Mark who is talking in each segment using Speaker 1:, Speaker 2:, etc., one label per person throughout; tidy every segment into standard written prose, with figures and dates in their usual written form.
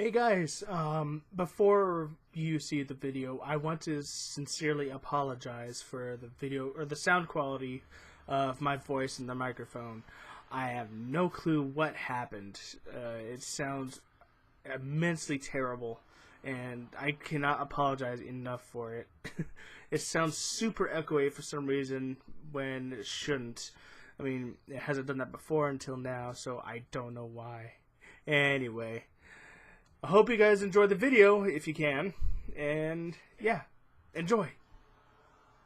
Speaker 1: Hey guys, before you see the video, I want to sincerely apologize for the video or the sound quality of my voice in the microphone. I have no clue what happened. It sounds immensely terrible, and I cannot apologize enough for it. It sounds super echoey for some reason when it shouldn't. I mean, it hasn't done that before until now, so I don't know why. Anyway, I hope you guys enjoy the video if you can, and yeah, enjoy.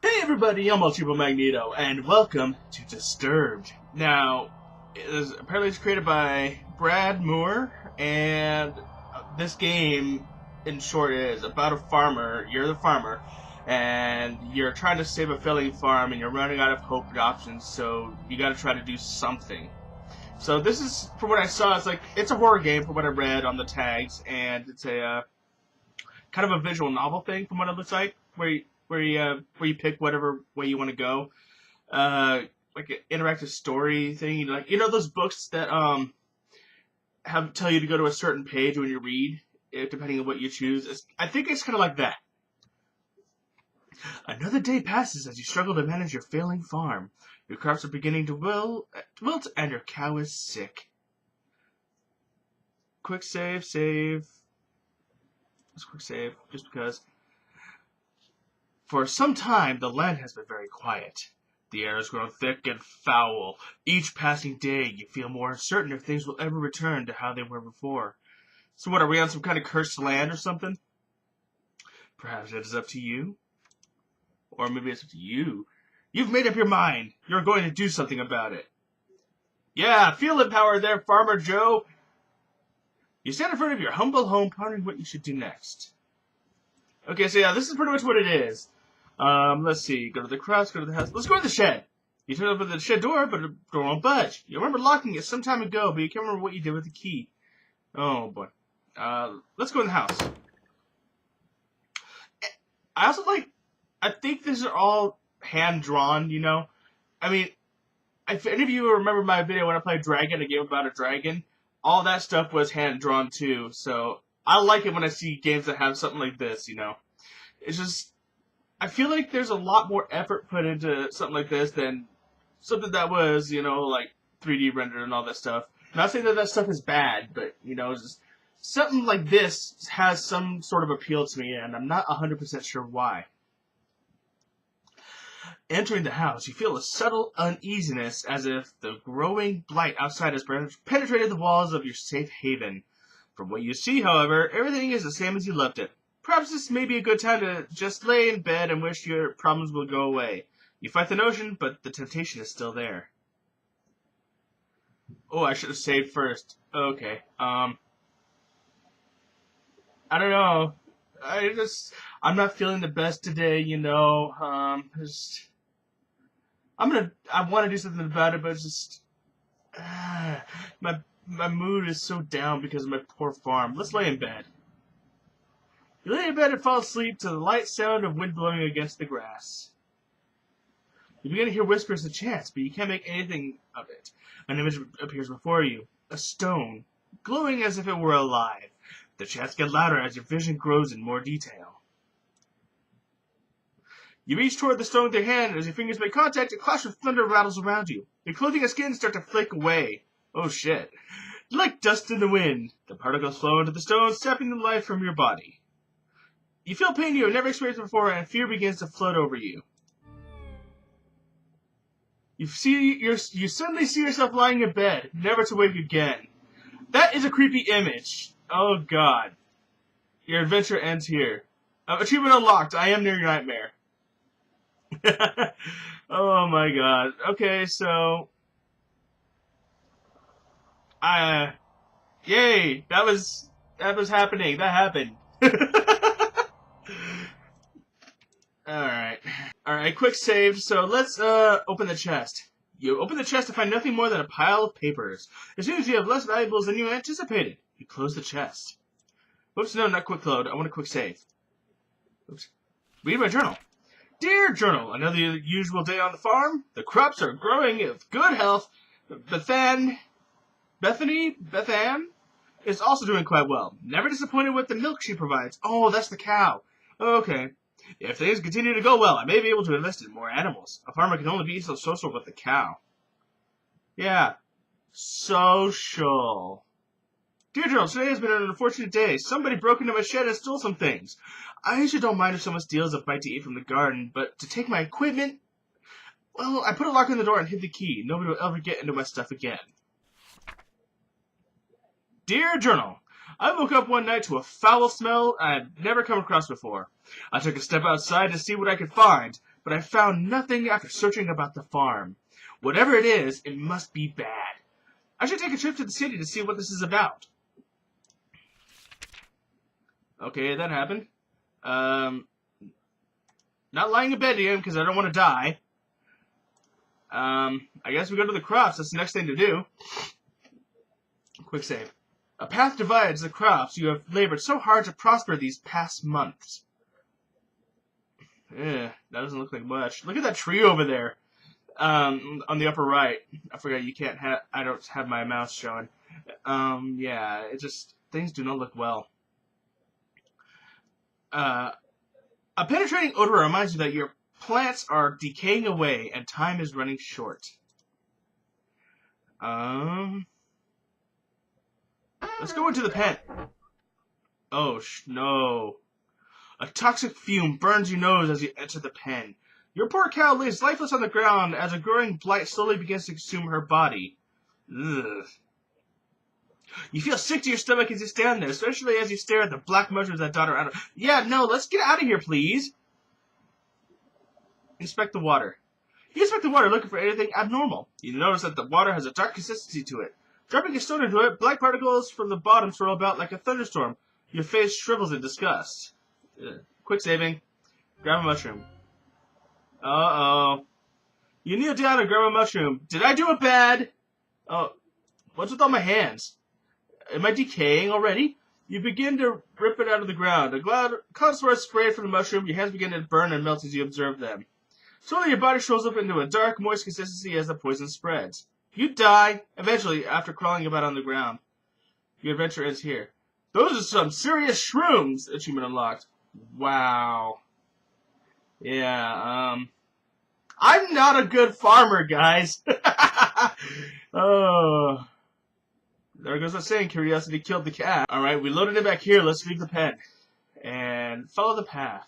Speaker 2: Hey everybody, I'm elcheapomagneto, and welcome to Disturbed. Now, apparently it's created by Brad Moore, and this game, in short, is about a farmer. You're the farmer, and you're trying to save a failing farm, and you're running out of hope and options, so you gotta try to do something. So this is, from what I saw, it's a horror game from what I read on the tags, and it's a kind of a visual novel thing from what it looks like, where you pick whatever way you want to go, like an interactive story thing. Like, you know those books that tell you to go to a certain page when you read, depending on what you choose. I think it's kind of like that. Another day passes as you struggle to manage your failing farm. Your crops are beginning to wilt, and your cow is sick. Quick save. Let's quick save, just because. For some time, the land has been very quiet. The air has grown thick and foul. Each passing day, you feel more uncertain if things will ever return to how they were before. So what, are we on some kind of cursed land or something? Perhaps it is up to you? Or maybe it's up to you. You've made up your mind. You're going to do something about it. Yeah, feel empowered there, Farmer Joe. You stand in front of your humble home pondering what you should do next. Okay, so yeah, this is pretty much what it is. Let's see. Go to the crops, go to the house. Let's go to the shed. You turn open the shed door, but the door won't budge. You remember locking it some time ago, but you can't remember what you did with the key. Oh, boy. Let's go in the house. I think these are all hand-drawn, you know? I mean, if any of you remember my video when I played Dragon, a game about a dragon, all that stuff was hand-drawn too, so I like it when I see games that have something like this, you know? It's just, I feel like there's a lot more effort put into something like this than something that was, you know, like 3D rendered and all that stuff. Not saying that that stuff is bad, but, you know, just something like this has some sort of appeal to me, and I'm not 100% sure why. Entering the house, you feel a subtle uneasiness as if the growing blight outside has penetrated the walls of your safe haven. From what you see, however, everything is the same as you left it. Perhaps this may be a good time to just lay in bed and wish your problems will go away. You fight the notion, but the temptation is still there. Oh, I should have saved first. Okay, I don't know. I'm not feeling the best today, you know. I want to do something about it, but it's just, my mood is so down because of my poor farm. Let's lay in bed. You lay in bed and fall asleep to the light sound of wind blowing against the grass. You begin to hear whispers and chants, but you can't make anything of it. An image appears before you, a stone, glowing as if it were alive. The chants get louder as your vision grows in more detail. You reach toward the stone with your hand, and as your fingers make contact, a clash of thunder rattles around you. Your clothing and skin start to flake away. Oh shit. Like dust in the wind, the particles flow into the stone, sapping the life from your body. You feel pain you have never experienced before, and fear begins to flood over you. You suddenly see yourself lying in bed, never to wake again. That is a creepy image. Oh god. Your adventure ends here. Achievement unlocked. I am near your nightmare. Oh my god. Okay, so yay! That was happening. That happened. Alright, quick save. So let's open the chest. You open the chest to find nothing more than a pile of papers. It seems you have less valuables than you anticipated. You close the chest. Oops, no, not quick load. I want a quick save. Oops. Read my journal. Dear Journal, another usual day on the farm. The crops are growing with good health. Bethan is also doing quite well. Never disappointed with the milk she provides. Oh, that's the cow. Okay. If things continue to go well, I may be able to invest in more animals. A farmer can only be so social with the cow. Yeah. Social. Dear Journal, today has been an unfortunate day. Somebody broke into my shed and stole some things. I usually don't mind if someone steals a bite to eat from the garden, but to take my equipment... Well, I put a lock on the door and hid the key. Nobody will ever get into my stuff again. Dear Journal, I woke up one night to a foul smell I had never come across before. I took a step outside to see what I could find, but I found nothing after searching about the farm. Whatever it is, it must be bad. I should take a trip to the city to see what this is about. Okay, that happened. Not lying in bed again because I don't want to die. I guess we go to the crops. That's the next thing to do. Quick save. A path divides the crops you have labored so hard to prosper these past months. That doesn't look like much. Look at that tree over there. On the upper right. I forgot you can't have... I don't have my mouse showing. Yeah, it just... Things do not look well. A penetrating odor reminds you that your plants are decaying away and time is running short. Let's go into the pen. Oh, no. A toxic fume burns your nose as you enter the pen. Your poor cow lays lifeless on the ground as a growing blight slowly begins to consume her body. Ugh. You feel sick to your stomach as you stand there, especially as you stare at the black mushrooms that dot around. Yeah, no, let's get out of here, please. Inspect the water. You inspect the water looking for anything abnormal. You notice that the water has a dark consistency to it. Dropping a stone into it, black particles from the bottom swirl about like a thunderstorm. Your face shrivels in disgust. Quick saving. Grab a mushroom. Uh-oh. You kneel down and grab a mushroom. Did I do it bad? Oh, what's with all my hands? Am I decaying already? You begin to rip it out of the ground. A cloud of sweat sprayed from the mushroom. Your hands begin to burn and melt as you observe them. Slowly, your body swells up into a dark, moist consistency as the poison spreads. You die, eventually, after crawling about on the ground. Your adventure ends here. Those are some serious shrooms! Achievement unlocked. Wow. Yeah, I'm not a good farmer, guys. Oh... There goes that saying, curiosity killed the cat. Alright, we loaded it back here. Let's leave the pen. And follow the path.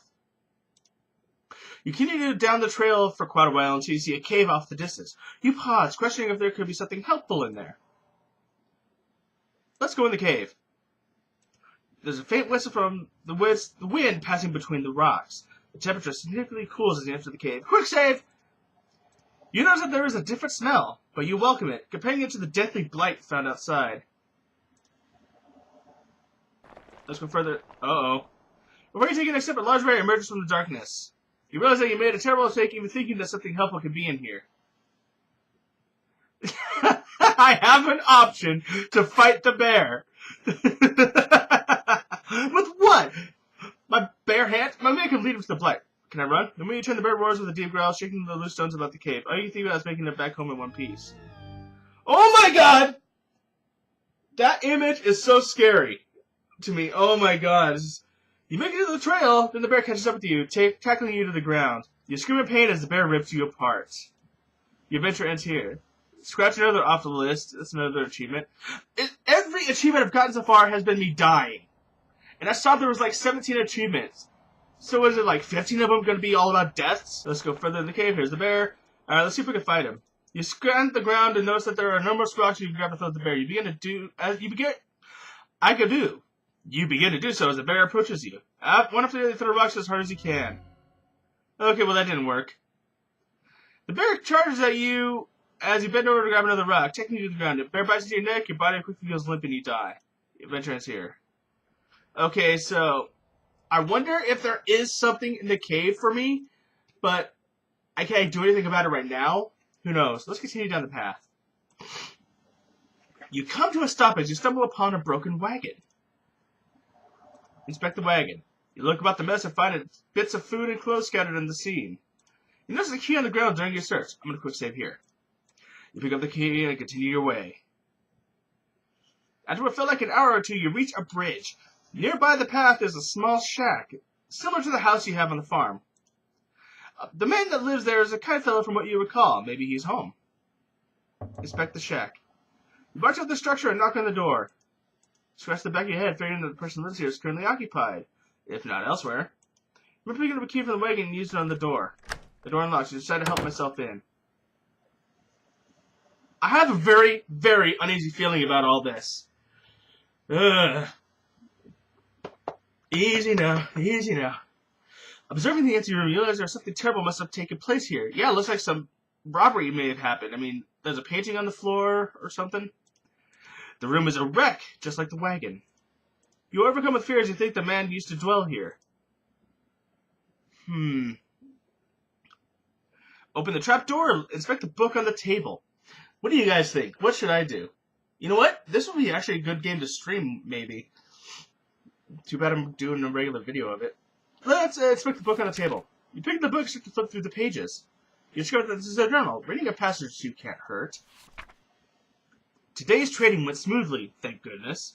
Speaker 2: You continue down the trail for quite a while until you see a cave off the distance. You pause, questioning if there could be something helpful in there. Let's go in the cave. There's a faint whistle from the wind passing between the rocks. The temperature significantly cools as you enter the cave. Quick save! You notice that there is a different smell, but you welcome it, comparing it to the deathly blight found outside. Let's go further. Uh-oh. Before you take the next step, a large ray emerges from the darkness. You realize that you made a terrible mistake even thinking that something helpful could be in here. I have an option to fight the bear. With what? My bare hand? My man can lead him to the blight. Can I run? The moment you turn, the bird roars with a deep growl, shaking the loose stones about the cave. All you think about is making it back home in one piece. Oh my god! That image is so scary to me. Oh my god. You make it to the trail, then the bear catches up with you, tackling you to the ground. You scream in pain as the bear rips you apart. Your adventure ends here. Scratch another off the list. That's another achievement. Every achievement I've gotten so far has been me dying. And I saw there was like 17 achievements. So is it like 15 of them going to be all about deaths? Let's go further in the cave. Here's the bear. Alright, let's see if we can fight him. You scan the ground and notice that there are no more squawks you can grab to throw the bear. You begin to do so as the bear approaches you. One after the other, throw rocks as hard as you can. Okay, well that didn't work. The bear charges at you as you bend over to grab another rock, taking you to the ground. The bear bites into your neck, your body quickly goes limp, and you die. The adventure ends here. Okay, so I wonder if there is something in the cave for me, but I can't do anything about it right now. Who knows? Let's continue down the path. You come to a stop as you stumble upon a broken wagon. Inspect the wagon. You look about the mess and find bits of food and clothes scattered in the scene. You notice a key on the ground during your search. I'm going to quick save here. You pick up the key and continue your way. After what felt like an hour or two, you reach a bridge. Nearby the path is a small shack, similar to the house you have on the farm. The man that lives there is a kind fellow from what you recall. Maybe he's home. Inspect the shack. You march up the structure and knock on the door. Scratch the back of your head, figuring that the person who lives here is currently occupied, if not elsewhere. Remember picking up a key from the wagon and used it on the door. The door unlocks. You decide to help myself in. I have a very, very uneasy feeling about all this. Ugh. Easy now, easy now. Observing the empty room, you realize there's something terrible must have taken place here. Yeah, it looks like some robbery may have happened. I mean, there's a painting on the floor or something. The room is a wreck, just like the wagon. You are overcome with fear as you think the man used to dwell here. Open the trap door, inspect the book on the table. What do you guys think? What should I do? You know what? This would be actually a good game to stream, maybe. Too bad I'm doing a regular video of it. Let's inspect the book on the table. You pick the book, start to flip through the pages. You discover that this is a journal. Reading a passage or two can't hurt. Today's trading went smoothly, thank goodness.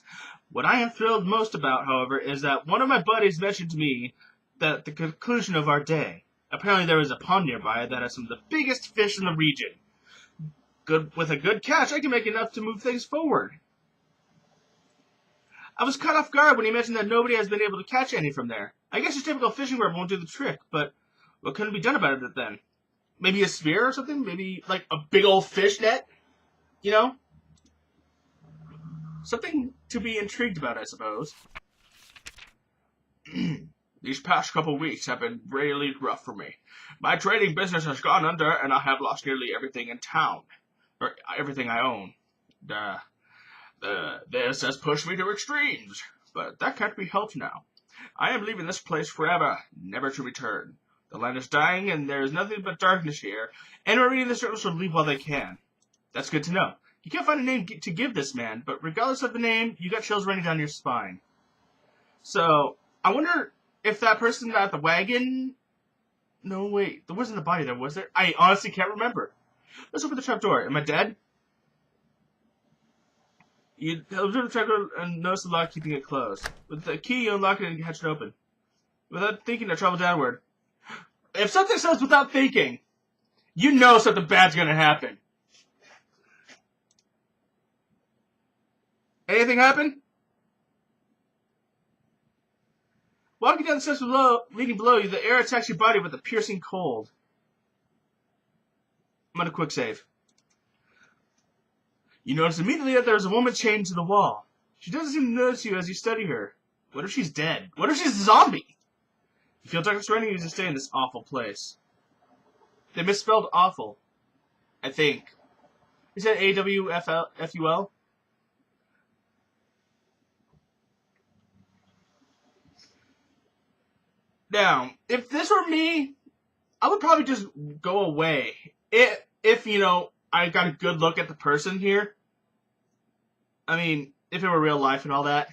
Speaker 2: What I am thrilled most about, however, is that one of my buddies mentioned to me that at the conclusion of our day, apparently there is a pond nearby that has some of the biggest fish in the region. With a good catch, I can make enough to move things forward. I was caught off guard when he mentioned that nobody has been able to catch any from there. I guess your typical fishing rod won't do the trick, but what couldn't be done about it then? Maybe a spear or something? Maybe like a big old fish net? You know? Something to be intrigued about, I suppose. These past couple weeks have been really rough for me. My trading business has gone under, and I have lost nearly everything in town. Or everything I own. This has pushed me to extremes, but that can't be helped now. I am leaving this place forever, never to return. The land is dying, and there is nothing but darkness here. Anyone reading this journal should leave while they can. That's good to know. You can't find a name to give this man, but regardless of the name, you got chills running down your spine. So, I wonder if that person at the wagon... No, wait, there wasn't a body there, was there? I honestly can't remember. Let's open the trap door. Am I dead? You observe the trap door and notice the lock keeping it closed. With the key, you unlock it and catch it open. Without thinking, I travel downward. If something says without thinking, you know something bad's gonna happen. Anything happen? Walking down the steps leading below you, the air attacks your body with a piercing cold. I'm gonna quick save. You notice immediately that there's a woman chained to the wall. She doesn't seem to notice you as you study her. What if she's dead? What if she's a zombie? You feel darkness surrounding you as you stay in this awful place. They misspelled awful, I think. Is that A-W-F-U-L? Now, if this were me, I would probably just go away. If you know, I got a good look at the person here. I mean, if it were real life and all that.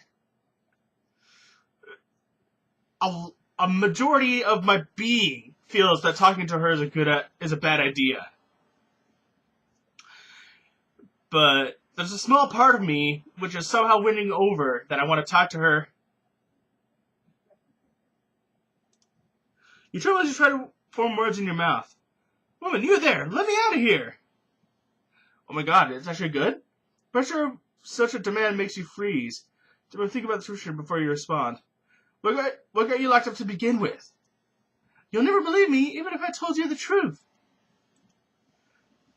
Speaker 2: A majority of my being feels that talking to her is a bad idea. But there's a small part of me which is somehow winning over that I want to talk to her. You tremble as you try to form words in your mouth. Woman, you there! Let me out of here! Oh my god, it's actually good? Pressure of such a demand makes you freeze. Think about the situation before you respond. What got you locked up to begin with? You'll never believe me, even if I told you the truth.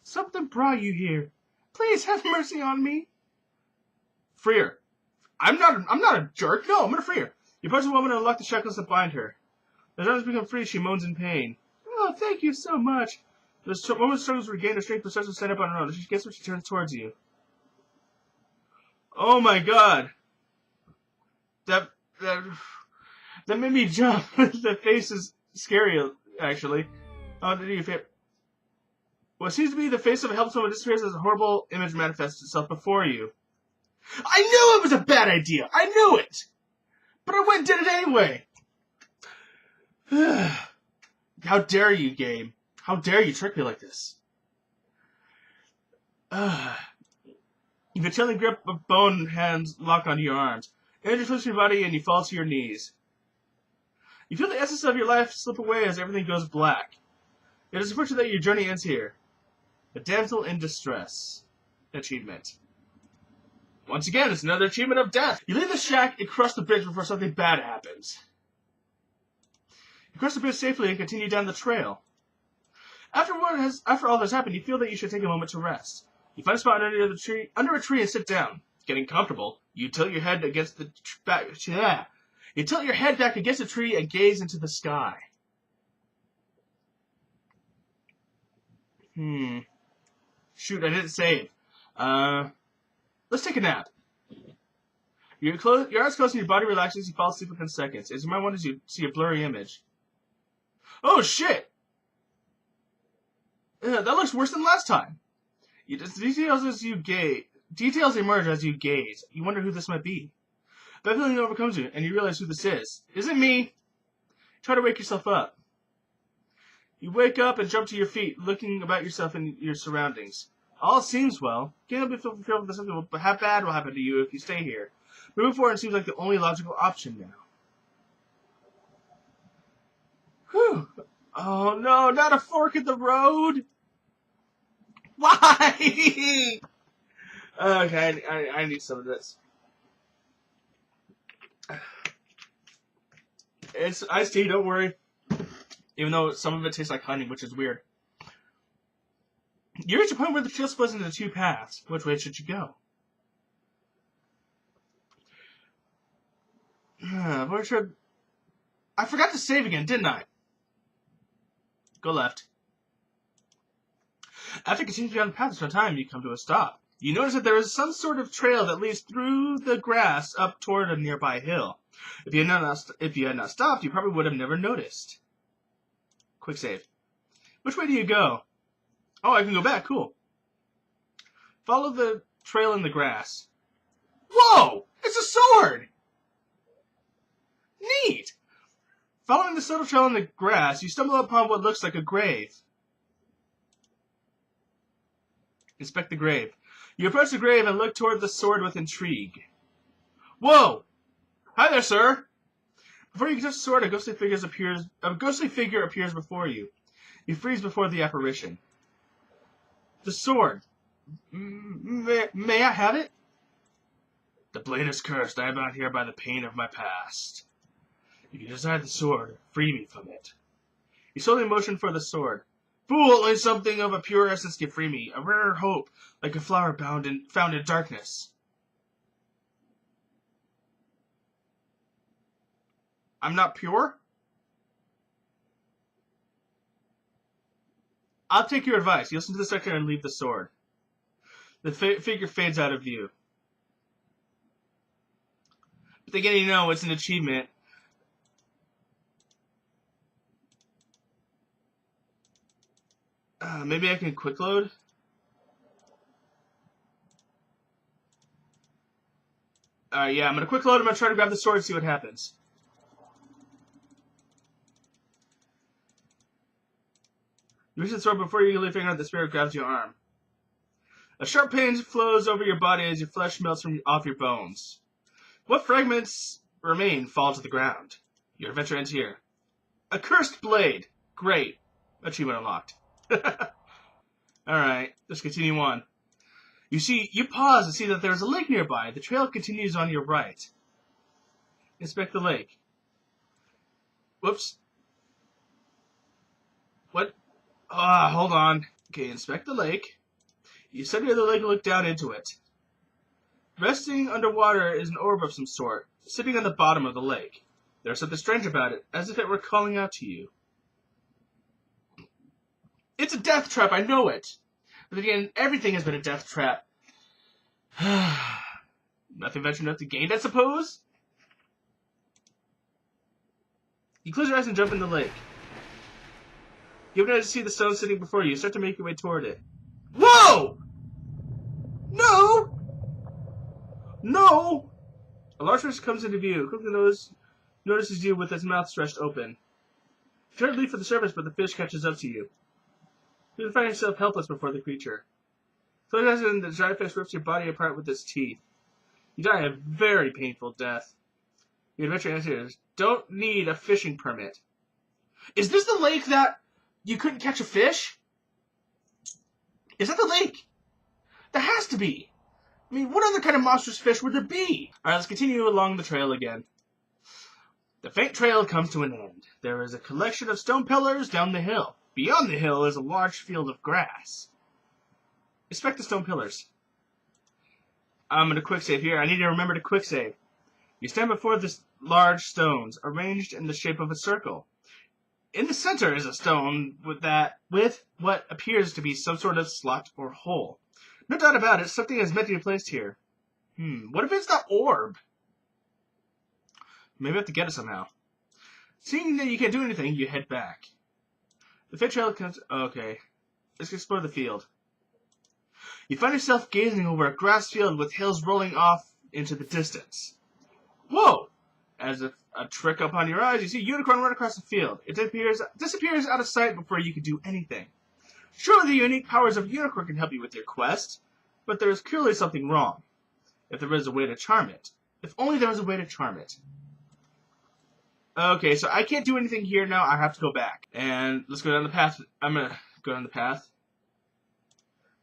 Speaker 2: Something brought you here. Please have mercy on me. Free her. I'm not a jerk. No, I'm gonna free her. You punch the woman and unlock the shackles that bind her. As her arms become free, she moans in pain. Oh, thank you so much. The woman struggles to regain her strength, but starts to stand up on her own. She gets when she turns towards you. Oh my god. That made me jump. The face is scary, actually. What seems to be the face of a helpless woman disappears as a horrible image manifests itself before you. I knew it was a bad idea! I knew it! But I went and did it anyway! How dare you, game? How dare you trick me like this? You You feel chilling grip of bone hands lock onto your arms. Energy flips your body and you fall to your knees. You feel the essence of your life slip away as everything goes black. It is unfortunate that your journey ends here. A damsel in distress. Achievement. Once again, it's another achievement of death. You leave the shack and cross the bridge before something bad happens. You cross the bridge safely and continue down the trail. After all has happened, you feel that you should take a moment to rest. You find a spot under a tree and sit down. Getting comfortable, you tilt your head against the back. You tilt your head back against the tree and gaze into the sky. Shoot, I didn't save. Let's take a nap. Your eyes close and your body relaxes. You fall asleep within seconds. As you might want to see a blurry image. Oh shit! That looks worse than last time. Details emerge as you gaze. You wonder who this might be. That feeling overcomes you, and you realize who this is. Isn't me. Try to wake yourself up. You wake up and jump to your feet, looking about yourself and your surroundings. All seems well. Can't be filled with something bad will happen to you if you stay here. Moving forward seems like the only logical option now. Whew. Oh no, not a fork in the road! Why? Okay, I need some of this. It's iced tea, don't worry. Even though some of it tastes like honey, which is weird. You reach a point where the trail splits into two paths. Which way should you go? Where should... I forgot to save again, didn't I? Go left. After continuing down the path for some time, you come to a stop. You notice that there is some sort of trail that leads through the grass up toward a nearby hill. If you had not stopped, you probably would have never noticed. Quick save. Which way do you go? Oh, I can go back. Cool. Follow the trail in the grass. Whoa! It's a sword! Neat! Following the subtle trail in the grass, you stumble upon what looks like a grave. Inspect the grave. You approach the grave and look toward the sword with intrigue. Whoa! Hi there, sir! Before you can touch the sword, a ghostly figure appears before you. You freeze before the apparition. The sword. May I have it? The blade is cursed. I am bound here by the pain of my past. If you desire the sword, free me from it. You slowly motion for the sword. Fool, only something of a pure essence can free me. A rare hope, like a flower found in darkness. I'm not pure? I'll take your advice. You listen to the secretary and leave the sword. The figure fades out of view. But again, you know, it's an achievement. Maybe I can quick load? Yeah, I'm gonna quick load. I'm gonna try to grab the sword and see what happens. You reach the sword before you can lay finger on the spirit grabs your arm. A sharp pain flows over your body as your flesh melts off your bones. What fragments remain fall to the ground. Your adventure ends here. A cursed blade. Great. Achievement unlocked. Alright, let's continue on. You pause and see that there is a lake nearby. The trail continues on your right. Inspect the lake. Whoops. What? Hold on. Okay, inspect the lake. You step near the lake and look down into it. Resting underwater is an orb of some sort, sitting on the bottom of the lake. There's something strange about it, as if it were calling out to you. It's a death trap, I know it! But again, everything has been a death trap. Nothing ventured, nothing gained, I suppose? You close your eyes and jump in the lake. You open your eyes to see the stone sitting before you. You start to make your way toward it. Whoa! No! No! A large fish comes into view. Quickly notices you with its mouth stretched open. You try to leap for the surface, but the fish catches up to you. You find yourself helpless before the creature. So the giant fish rips your body apart with its teeth. You die a very painful death. The adventure answers, don't need a fishing permit. Is this the lake that you couldn't catch a fish? Is that the lake? That has to be. I mean, what other kind of monstrous fish would there be? Alright, let's continue along the trail again. The faint trail comes to an end. There is a collection of stone pillars down the hill. Beyond the hill is a large field of grass. Inspect the stone pillars. I'm going to quick save here. I need to remember to quick save. You stand before the large stones, arranged in the shape of a circle. In the center is a stone with what appears to be some sort of slot or hole. No doubt about it, something is meant to be placed here. What if it's the orb? Maybe I have to get it somehow. Seeing that you can't do anything, you head back. The fit trail comes... Okay. Let's explore the field. You find yourself gazing over a grass field with hills rolling off into the distance. Whoa! As if a trick upon your eyes, you see a unicorn run across the field. It disappears out of sight before you can do anything. Surely the unique powers of a unicorn can help you with your quest, but there is clearly something wrong. If there is a way to charm it. If only there was a way to charm it. Okay, so I can't do anything here now. I have to go back. And let's go down the path. I'm going to go down the path.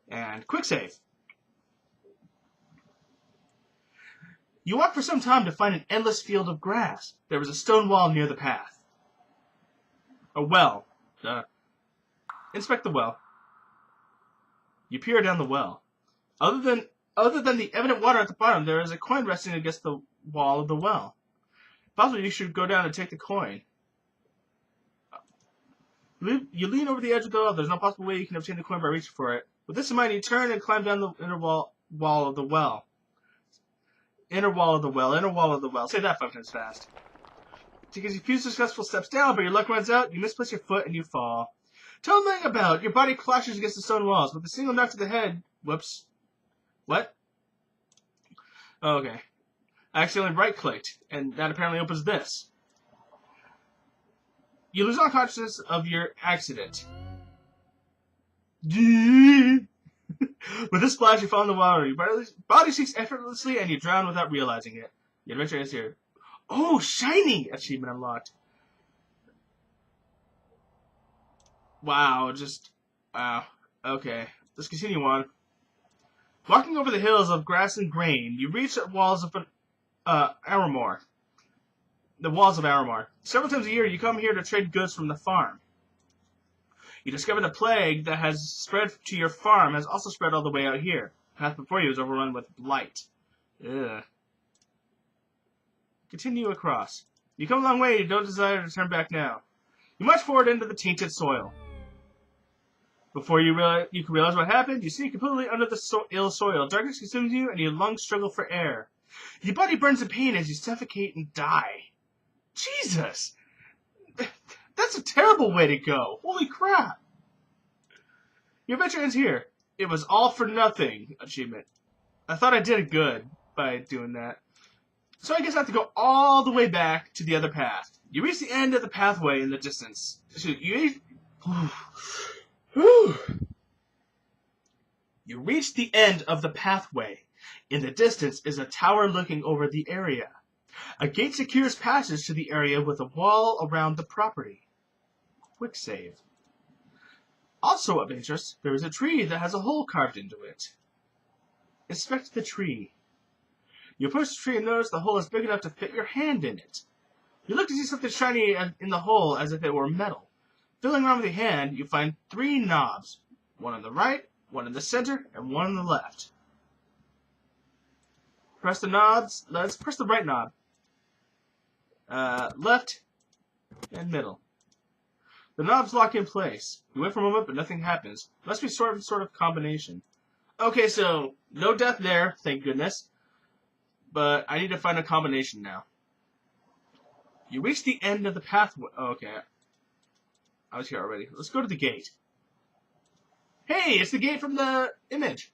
Speaker 2: And quick save. You walk for some time to find an endless field of grass. There was a stone wall near the path. A well. Inspect the well. You peer down the well. Other than the evident water at the bottom, there is a coin resting against the wall of the well. Possibly you should go down and take the coin. You lean over the edge of the well. There's no possible way you can obtain the coin by reaching for it. With this in mind, you turn and climb down the inner wall of the well. Inner wall of the well. Inner wall of the well. Say that 5 times fast. It takes a few successful steps down, but your luck runs out. You misplace your foot and you fall. Tumbling about, your body clashes against the stone walls. With a single knock to the head... Whoops. What? Oh, okay. I accidentally right-clicked, and that apparently opens this. You lose all consciousness of your accident. With this splash, you fall in the water. Your body sinks effortlessly, and you drown without realizing it. The adventure is here. Oh, shiny! Achievement unlocked. Wow, wow. Okay, let's continue on. Walking over the hills of grass and grain, you reach the walls of Aramor. The walls of Aramor. Several times a year, you come here to trade goods from the farm. You discover the plague that has spread to your farm has also spread all the way out here. The path before you is overrun with blight. Ugh. Continue across. You come a long way and you don't desire to turn back now. You march forward into the tainted soil. Before you can realize what happened, you sink completely under the ill soil. Darkness consumes you and your lungs struggle for air. Your body burns in pain as you suffocate and die. Jesus! That's a terrible way to go. Holy crap. Your adventure ends here. It was all for nothing. Achievement. I thought I did it good by doing that. So I guess I have to go all the way back to the other path. You reach the end of the pathway in the distance. You reach the end of the pathway. In the distance is a tower looking over the area. A gate secures passage to the area with a wall around the property. Quick save. Also of interest, there is a tree that has a hole carved into it. Inspect the tree. You approach the tree and notice the hole is big enough to fit your hand in it. You look to see something shiny in the hole as if it were metal. Filling around with your hand, you find 3 knobs. One on the right, one in the center, and one on the left. Press the knobs. Let's press the right knob. Left and middle. The knobs lock in place. You wait for a moment, but nothing happens. Must be sort of combination. Okay, so no death there, thank goodness. But I need to find a combination now. You reach the end of the pathway. Oh, okay. I was here already. Let's go to the gate. Hey, it's the gate from the image.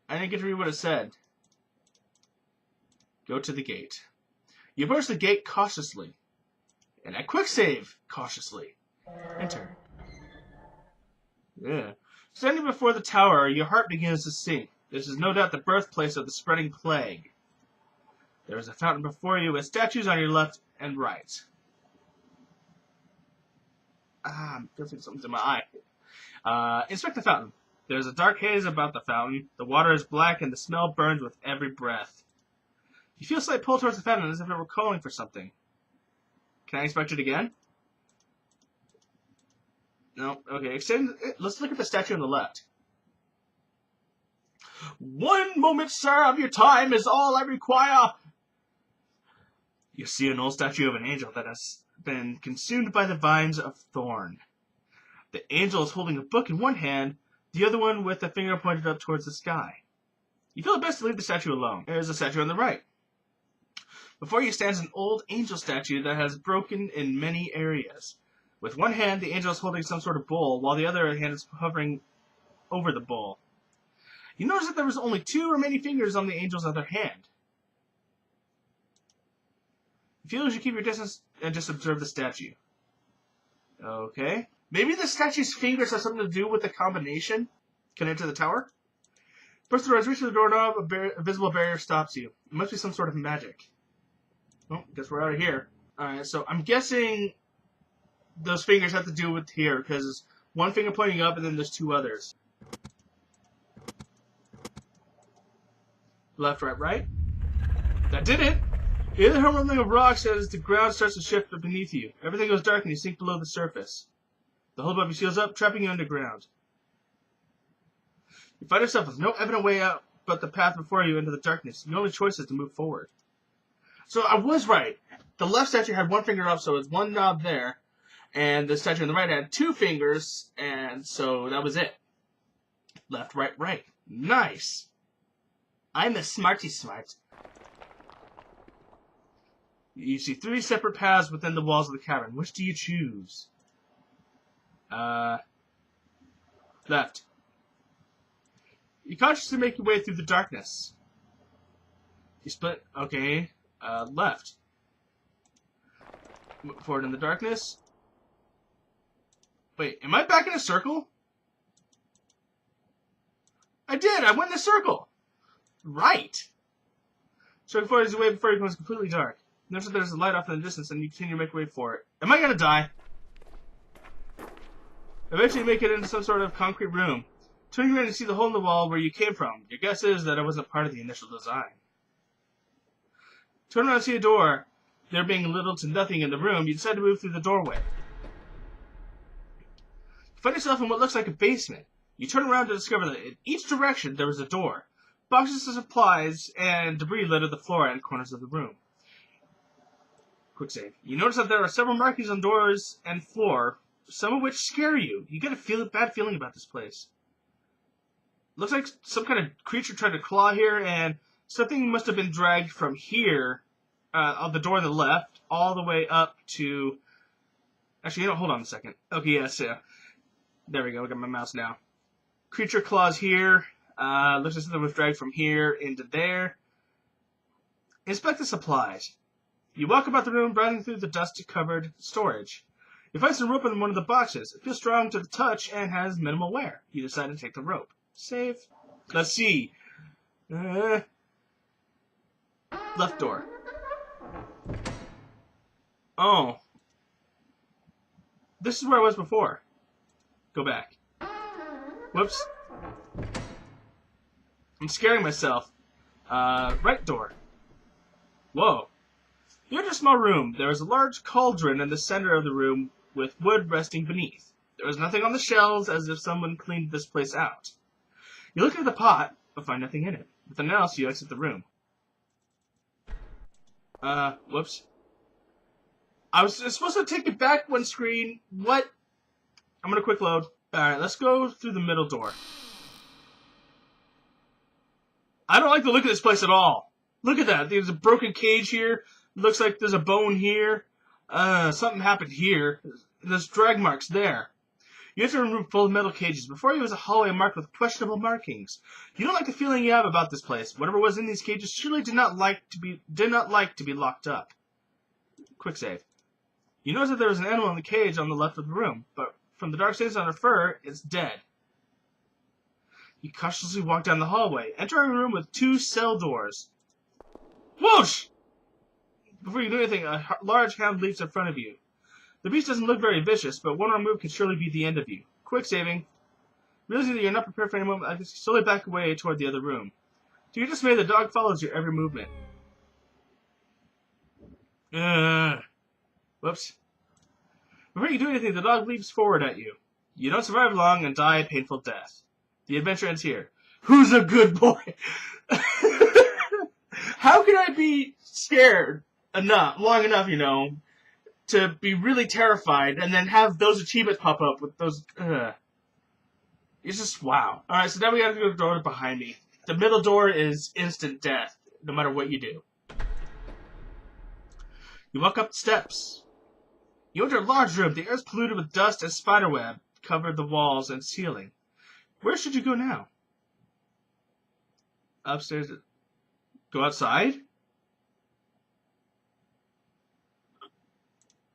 Speaker 2: I didn't get to read what it said. Go to the gate. You approach the gate cautiously. And I quick save cautiously. Enter. Yeah. Standing before the tower, your heart begins to sink. This is no doubt the birthplace of the spreading plague. There is a fountain before you with statues on your left and right. I'm feeling something in my eye. Inspect the fountain. There is a dark haze about the fountain. The water is black and the smell burns with every breath. You feel a slight pull towards the fountain as if it were calling for something. Can I inspect it again? No. Okay. Let's look at the statue on the left. 1 moment, sir, of your time is all I require. You see an old statue of an angel that has been consumed by the vines of thorn. The angel is holding a book in one hand, the other one with a finger pointed up towards the sky. You feel it best to leave the statue alone. There is a statue on the right. Before you stands an old angel statue that has broken in many areas. With one hand, the angel is holding some sort of bowl, while the other hand is hovering over the bowl. You notice that there was only 2 remaining fingers on the angel's other hand. You feel you should keep your distance and just observe the statue. Okay. Maybe the statue's fingers have something to do with the combination connected to the tower? Press the rise, reach the doorknob, a visible barrier stops you. It must be some sort of magic. Well, guess we're out of here. Alright, so I'm guessing those fingers have to do with here, because one finger pointing up and then there's 2 others. Left, right, right. That did it! You hear the rumbling of rocks as the ground starts to shift beneath you. Everything goes dark and you sink below the surface. The whole above you seals up, trapping you underground. You find yourself with no evident way out but the path before you into the darkness. Your only choice is to move forward. So I was right. The left statue had 1 finger up, so it's 1 knob there. And the statue on the right had 2 fingers, and so that was it. Left, right, right. Nice. I'm a smarty smart. You see 3 separate paths within the walls of the cavern. Which do you choose? Left. You cautiously make your way through the darkness. You split. Okay. Left. Move forward in the darkness. Wait, am I back in a circle? I did! I went in a circle! Right! So forward is away before it becomes completely dark. Notice that there's a light off in the distance and you continue to make way for it. Am I gonna die? Eventually you make it into some sort of concrete room. Turning around to see the hole in the wall where you came from. Your guess is that it wasn't part of the initial design. Turn around and see a door. There being little to nothing in the room, you decide to move through the doorway. You find yourself in what looks like a basement. You turn around to discover that in each direction there was a door. Boxes of supplies and debris littered the floor and corners of the room. Quick save. You notice that there are several markings on doors and floor, some of which scare you. You get a bad feeling about this place. Looks like some kind of creature tried to claw here, and something must have been dragged from here, on the door on the left, all the way up to... Actually, hold on a second. Okay, yes, yeah. There we go, I got my mouse now. Creature claws here. Looks like something was dragged from here into there. Inspect the supplies. You walk about the room, browsing through the dust-covered storage. You find some rope in one of the boxes. It feels strong to the touch and has minimal wear. You decide to take the rope. Save. Let's see. Left door. Oh. This is where I was before. Go back. Whoops. I'm scaring myself. Right door. Whoa. You enter a small room. There is a large cauldron in the center of the room with wood resting beneath. There is nothing on the shelves, as if someone cleaned this place out. You look at the pot, but find nothing in it. With an else, you exit the room. Whoops. I was supposed to take it back one screen. What? I'm gonna quick load. Alright, let's go through the middle door. I don't like the look of this place at all. Look at that. There's a broken cage here. Looks like there's a bone here. Something happened here. There's drag marks there. You enter a room full of metal cages. Before you is a hallway marked with questionable markings. You don't like the feeling you have about this place. Whatever was in these cages surely did not like to be locked up. Quick save. You notice that there was an animal in the cage on the left of the room, but from the dark stains on her fur, it's dead. You cautiously walk down the hallway, entering a room with 2 cell doors. Whoosh! Before you do anything, a large hound leaps in front of you. The beast doesn't look very vicious, but one wrong move could surely be the end of you. Quick saving. Realizing that you're not prepared for any moment, I slowly back away toward the other room. To your dismay, the dog follows your every movement. Whoops. Before you do anything, the dog leaps forward at you. You don't survive long and die a painful death. The adventure ends here. Who's a good boy? How can I be scared long enough, to be really terrified and then have those achievements pop up with those... It's just, wow. Alright, so now we gotta go to the door behind me. The middle door is instant death, no matter what you do. You walk up the steps. You enter a large room. The air is polluted with dust and spiderweb covered the walls and ceiling. Where should you go now? Upstairs. Go outside?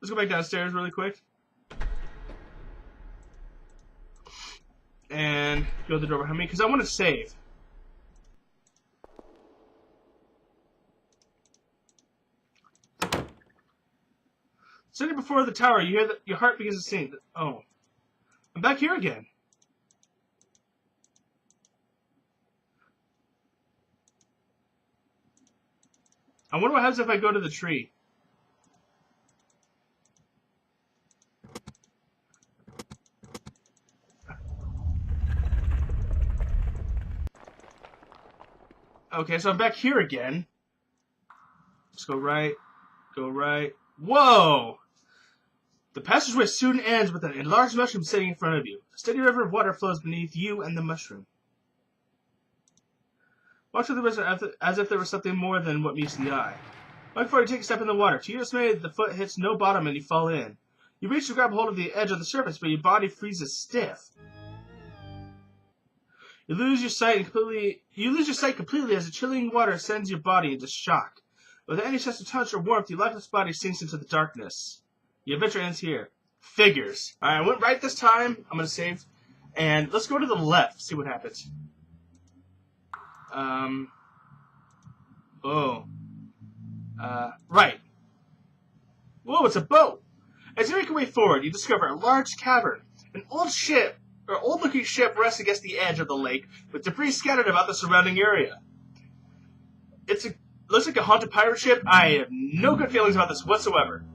Speaker 2: Let's go back downstairs really quick. And go to the door behind me, because I want to save. Sitting before the tower, you hear that your heart begins to sink. Oh. I'm back here again. I wonder what happens if I go to the tree. Okay, so I'm back here again. Let's go right. Go right. Whoa! The passageway soon ends with an enlarged mushroom sitting in front of you. A steady river of water flows beneath you and the mushroom. Walk through the river as if there was something more than what meets the eye. Right before you take a step in the water, to your dismay, the foot hits no bottom and you fall in. You reach to grab hold of the edge of the surface, but your body freezes stiff. You lose your sight completely as the chilling water sends your body into shock. Without any sense of touch or warmth, your lifeless body sinks into the darkness. The adventure ends here. Figures. Alright, I went right this time. I'm going to save. And let's go to the left, see what happens. Right. Whoa, it's a boat. As you make your way forward, you discover a large cavern. An old-looking ship rests against the edge of the lake, with debris scattered about the surrounding area. Looks like a haunted pirate ship. I have no good feelings about this whatsoever.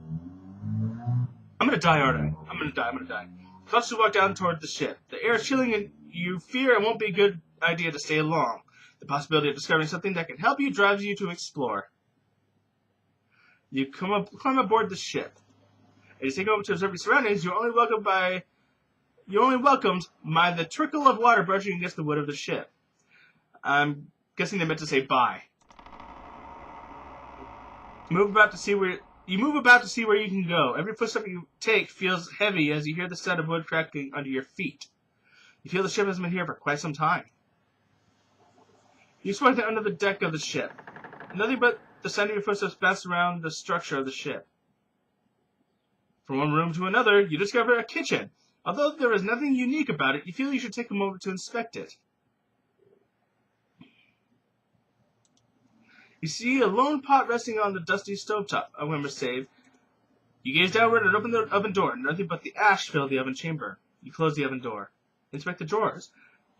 Speaker 2: I'm gonna die, aren't I? I'm gonna die. Cautiously walk down toward the ship. The air is chilling and you fear it won't be a good idea to stay long. The possibility of discovering something that can help you drives you to explore. You climb aboard the ship. As you take over to observe your surroundings, you're only welcomed by the trickle of water brushing against the wood of the ship. I'm guessing they meant to say bye. You move about to see where you can go. Every footstep you take feels heavy as you hear the sound of wood cracking under your feet. You feel the ship has been here for quite some time. You sweat under the deck of the ship. Nothing but the sound of your footsteps bounce around the structure of the ship. From one room to another, you discover a kitchen. Although there is nothing unique about it, you feel you should take a moment to inspect it. You see a lone pot resting on the dusty stovetop. I remember save. You gaze downward and open the oven door. Nothing but the ash filled the oven chamber. You close the oven door. Inspect the drawers.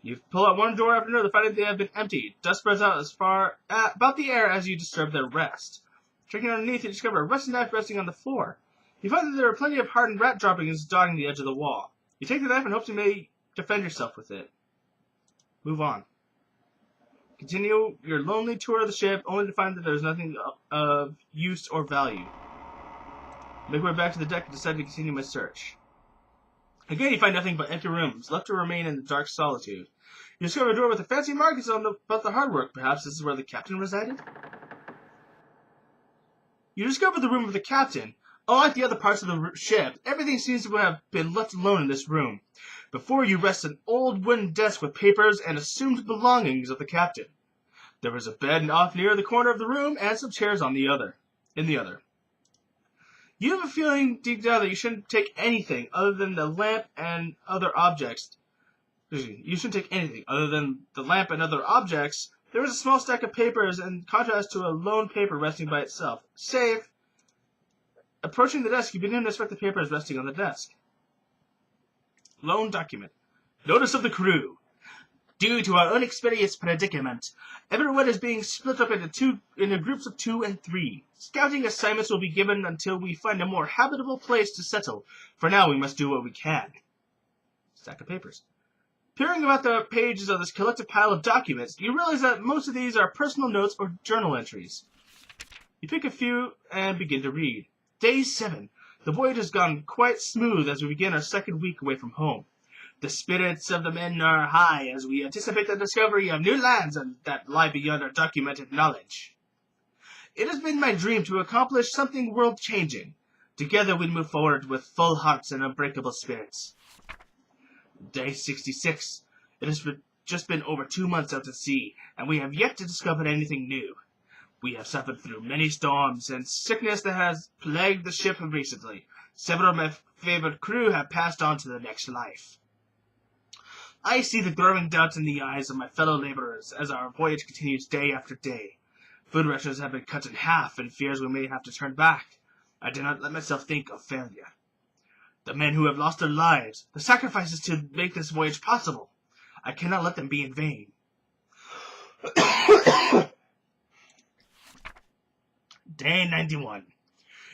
Speaker 2: You pull out one drawer after another, finding they have been emptied. Dust spreads out as far about the air as you disturb their rest. Checking underneath, you discover a rusty knife resting on the floor. You find that there are plenty of hardened rat droppings dotting the edge of the wall. You take the knife and hope you may defend yourself with it. Move on. Continue your lonely tour of the ship, only to find that there is nothing of use or value. Make your way back to the deck and decide to continue my search. Again, you find nothing but empty rooms, left to remain in the dark solitude. You discover a door with a fancy markings about the hard work. Perhaps this is where the captain resided? You discover the room of the captain. Unlike the other parts of the ship, everything seems to have been left alone in this room. Before you rests an old wooden desk with papers and assumed belongings of the captain. There is a bed off near the corner of the room and some chairs in the other. You have a feeling deep down that you shouldn't take anything other than the lamp and other objects You shouldn't take anything other than the lamp and other objects. There is a small stack of papers in contrast to a lone paper resting by itself. Safe. Approaching the desk, you begin to inspect the papers resting on the desk. Lone document. Notice of the crew. Due to our unexperienced predicament, everyone is being split up into groups of 2 and 3. Scouting assignments will be given until we find a more habitable place to settle. For now, we must do what we can. Stack of papers. Peering about the pages of this collective pile of documents, you realize that most of these are personal notes or journal entries. You pick a few and begin to read. Day 7. The voyage has gone quite smooth as we begin our second week away from home. The spirits of the men are high as we anticipate the discovery of new lands that lie beyond our documented knowledge. It has been my dream to accomplish something world-changing. Together we move forward with full hearts and unbreakable spirits. Day 66. It has just been over 2 months out to sea, and we have yet to discover anything new. We have suffered through many storms and sickness that has plagued the ship recently. Several of my favorite crew have passed on to the next life. I see the growing doubt in the eyes of my fellow laborers as our voyage continues day after day. Food rations have been cut in half and fears we may have to turn back. I do not let myself think of failure. The men who have lost their lives, the sacrifices to make this voyage possible, I cannot let them be in vain. Day 91.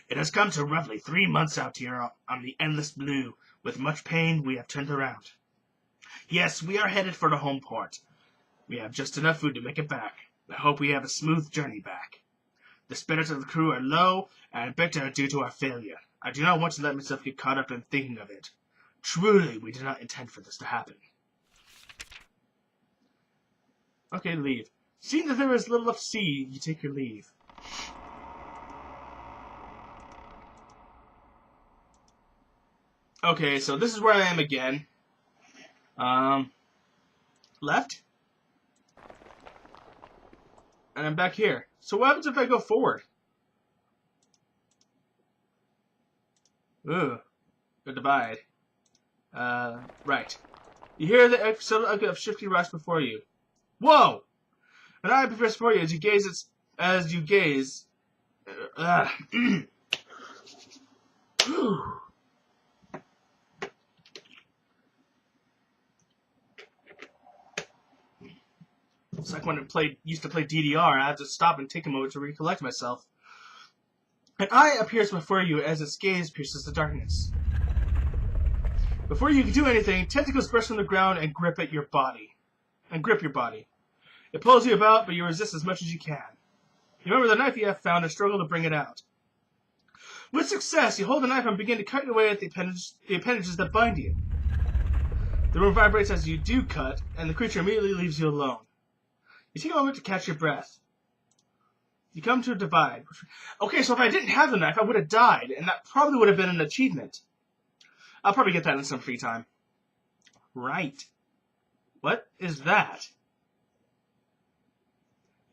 Speaker 2: It has come to roughly 3 months out here on the endless blue. With much pain, we have turned around. Yes, we are headed for the home port. We have just enough food to make it back. I hope we have a smooth journey back. The spirits of the crew are low and bitter due to our failure. I do not want to let myself get caught up in thinking of it. Truly, we did not intend for this to happen. Okay, leave. Seeing that there is little left to see, you take your leave. Okay, so this is where I am again. Left. And I'm back here. So what happens if I go forward? Ooh. A divide. Right. You hear the episode of shifty rocks before you. Whoa! An eye appears before you as you gaze. It's like when I used to play DDR, I had to stop and take a moment to recollect myself. An eye appears before you as its gaze pierces the darkness. Before you can do anything, tentacles burst from the ground and grip your body. It pulls you about, but you resist as much as you can. You remember the knife you have found and struggle to bring it out. With success, you hold the knife and begin to cut away at the appendages that bind you. The room vibrates as you do cut, and the creature immediately leaves you alone. You take a moment to catch your breath. You come to a divide. Okay, so if I didn't have the knife, I would have died, and that probably would have been an achievement. I'll probably get that in some free time. Right. What is that?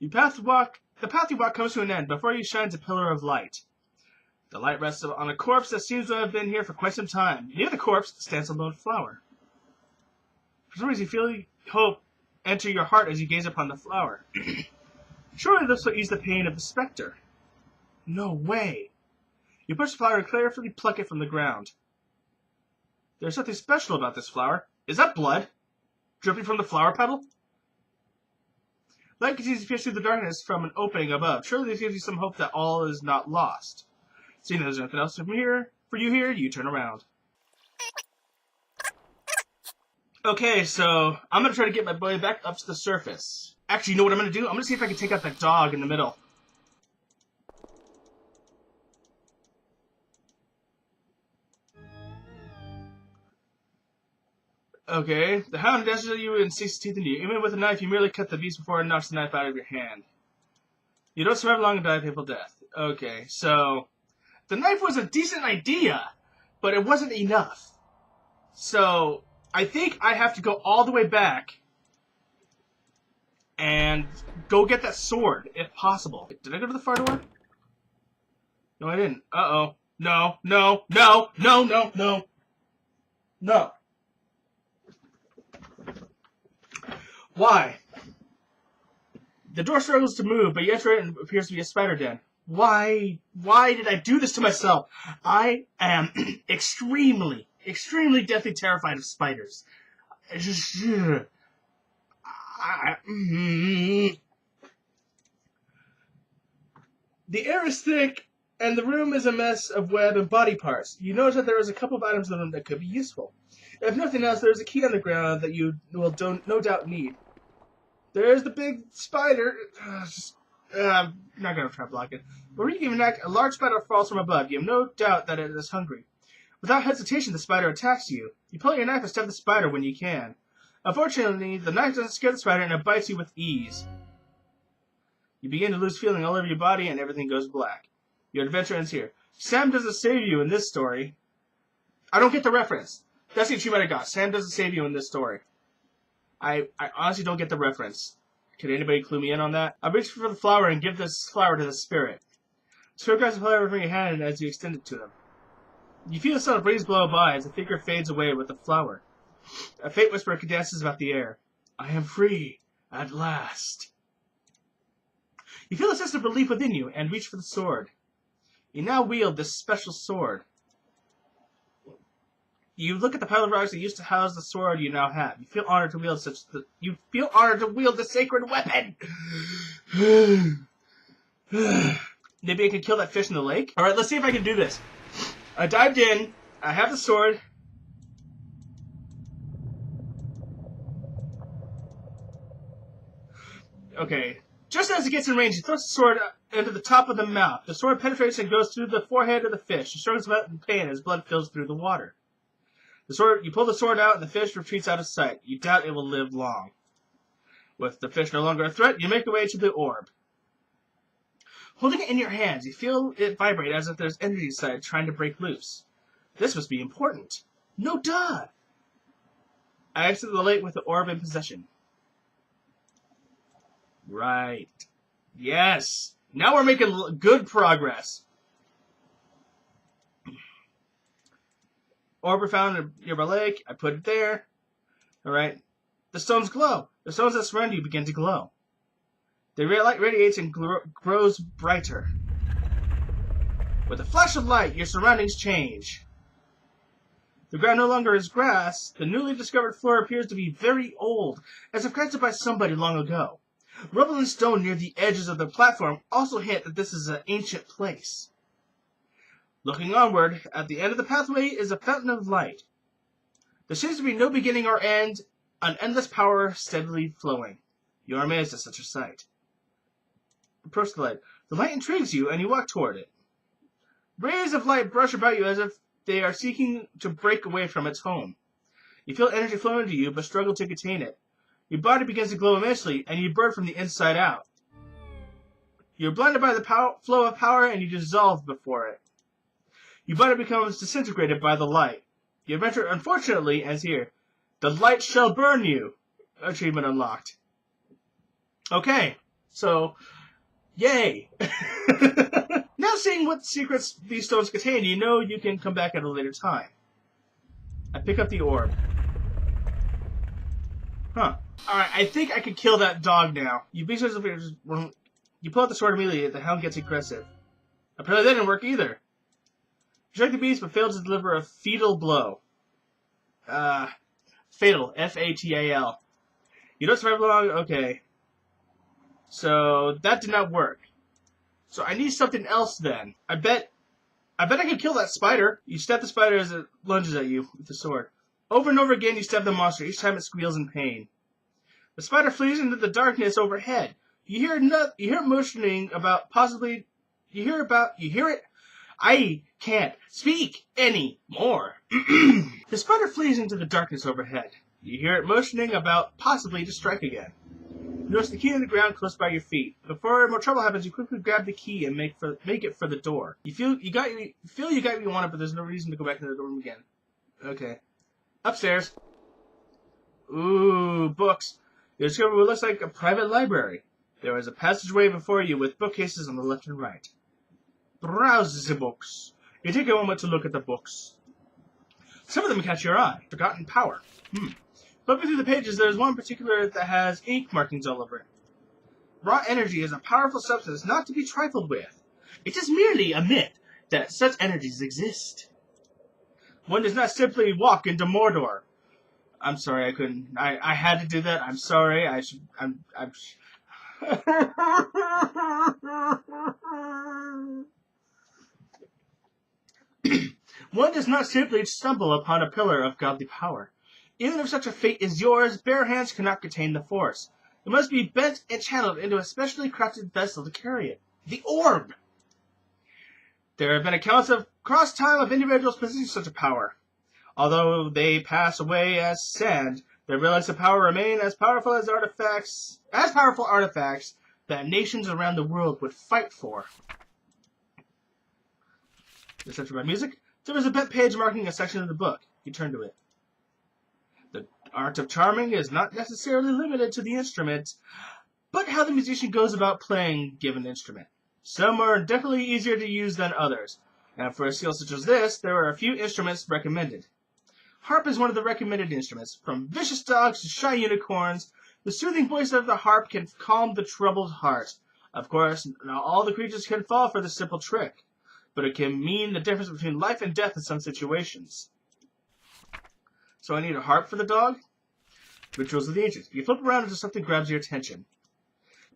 Speaker 2: The path you walk comes to an end. Before you shines a pillar of light. The light rests on a corpse that seems to have been here for quite some time. Near the corpse stands a lone flower. For some reason, you feel hope enter your heart as you gaze upon the flower. Surely this will ease the pain of the specter. No way. You push the flower and carefully pluck it from the ground. There's something special about this flower. Is that blood? Dripping from the flower petal? Light continues to pierce through the darkness from an opening above. Surely this gives you some hope that all is not lost. Seeing there's nothing else for you here, you turn around. Okay, so I'm going to try to get my boy back up to the surface. Actually, you know what I'm going to do? I'm going to see if I can take out that dog in the middle. Okay, the hound dashes at you and sinks teeth into you. Even with a knife, you merely cut the beast before it knocks the knife out of your hand. You don't survive long and die a painful death. Okay, so the knife was a decent idea, but it wasn't enough. So I think I have to go all the way back and go get that sword, if possible. Did I go to the far door? No, I didn't. Uh-oh. No, no, no, no, no, no. No. Why? The door struggles to move, but you enter it and it appears to be a spider den. Why did I do this to myself? I am extremely deathly terrified of spiders. It's just... The air is thick, and the room is a mess of web and body parts. You notice that there is a couple of items in the room that could be useful. If nothing else, there is a key on the ground that you will no doubt need. There's the big spider. I'm not going to try to block it. But when you even act, a large spider falls from above. You have no doubt that it is hungry. Without hesitation, the spider attacks you. You pull out your knife and stab the spider when you can. Unfortunately, the knife doesn't scare the spider and it bites you with ease. You begin to lose feeling all over your body and everything goes black. Your adventure ends here. Sam doesn't save you in this story. I don't get the reference. That's the achievement I got. Sam doesn't save you in this story. I honestly don't get the reference. Can anybody clue me in on that? I reach for the flower and give this flower to the spirit. The spirit grabs the flower from your hand as you extend it to them. You feel the sound of breeze blow by as the figure fades away with the flower. A faint whisper dances about the air. I am free, at last. You feel a sense of relief within you and reach for the sword. You now wield this special sword. You look at the pile of rocks that used to house the sword you now have. You feel honored to wield the sacred weapon. Maybe I can kill that fish in the lake. All right, let's see if I can do this. I dived in. I have the sword. Okay. Just as it gets in range, he throws the sword into the top of the mouth. The sword penetrates and goes through the forehead of the fish. He struggles about in pain as blood fills through the water. You pull the sword out, and the fish retreats out of sight. You doubt it will live long. With the fish no longer a threat, you make your way to the orb. Holding it in your hands, you feel it vibrate as if there's energy inside trying to break loose. This must be important. No duh! I exit the lake with the orb in possession. Right. Yes! Now we're making good progress. Orb found in a nearby lake. I put it there. Alright. The stones glow. The stones that surround you begin to glow. The light radiates and grows brighter. With a flash of light, your surroundings change. The ground no longer is grass. The newly discovered floor appears to be very old, as if crafted by somebody long ago. Rubble and stone near the edges of the platform also hint that this is an ancient place. Looking onward, at the end of the pathway is a fountain of light. There seems to be no beginning or end, an endless power steadily flowing. You are amazed at such a sight. Approach the light. The light intrigues you, and you walk toward it. Rays of light brush about you as if they are seeking to break away from its home. You feel energy flow into you, but struggle to contain it. Your body begins to glow immensely, and you burn from the inside out. You're blinded by the flow of power, and you dissolve before it. Your body becomes disintegrated by the light. Your adventure, unfortunately, ends here. The light shall burn you. Achievement unlocked. Okay, so, yay. Now seeing what secrets these stones contain, you know you can come back at a later time. I pick up the orb. Huh. Alright, I think I can kill that dog now. You pull out the sword immediately, the hound gets aggressive. Apparently that didn't work either. You strike the beast, but fail to deliver a fatal blow. Fatal. F-A-T-A-L. You don't survive long? Okay. So, that did not work. So, I need something else then. I bet I can kill that spider. You stab the spider as it lunges at you with the sword. Over and over again, you stab the monster. Each time it squeals in pain. The spider flees into the darkness overhead. You hear it motioning about possibly... You hear it? I can't speak anymore. The spider flees into the darkness overhead. You hear it motioning about possibly to strike again. You notice the key in the ground close by your feet. Before more trouble happens, you quickly grab the key and make it for the door. You feel you got what you wanted, but there's no reason to go back to the room again. Okay. Upstairs. Ooh, books. You discover what looks like a private library. There is a passageway before you with bookcases on the left and right. Browse the books. You take a moment to look at the books. Some of them catch your eye. Forgotten power. Flipping through the pages, there is one in particular that has ink markings all over it. Raw energy is a powerful substance not to be trifled with. It is merely a myth that such energies exist. One does not simply walk into Mordor. I'm sorry, I couldn't. I had to do that. I'm sorry. I should. I'm. One does not simply stumble upon a pillar of godly power. Even if such a fate is yours, bare hands cannot contain the force. It must be bent and channeled into a specially crafted vessel to carry it. The orb! There have been accounts of cross-time of individuals possessing such a power. Although they pass away as sand, their relics of power remain as powerful artifacts that nations around the world would fight for. The center by music. There was a bent page marking a section of the book. You turn to it. The art of charming is not necessarily limited to the instrument, but how the musician goes about playing given instrument. Some are definitely easier to use than others, and for a skill such as this, there are a few instruments recommended. Harp is one of the recommended instruments. From vicious dogs to shy unicorns, the soothing voice of the harp can calm the troubled heart. Of course, not all the creatures can fall for this simple trick, but it can mean the difference between life and death in some situations. So I need a harp for the dog? Rituals of the Ancients. You flip around until something grabs your attention.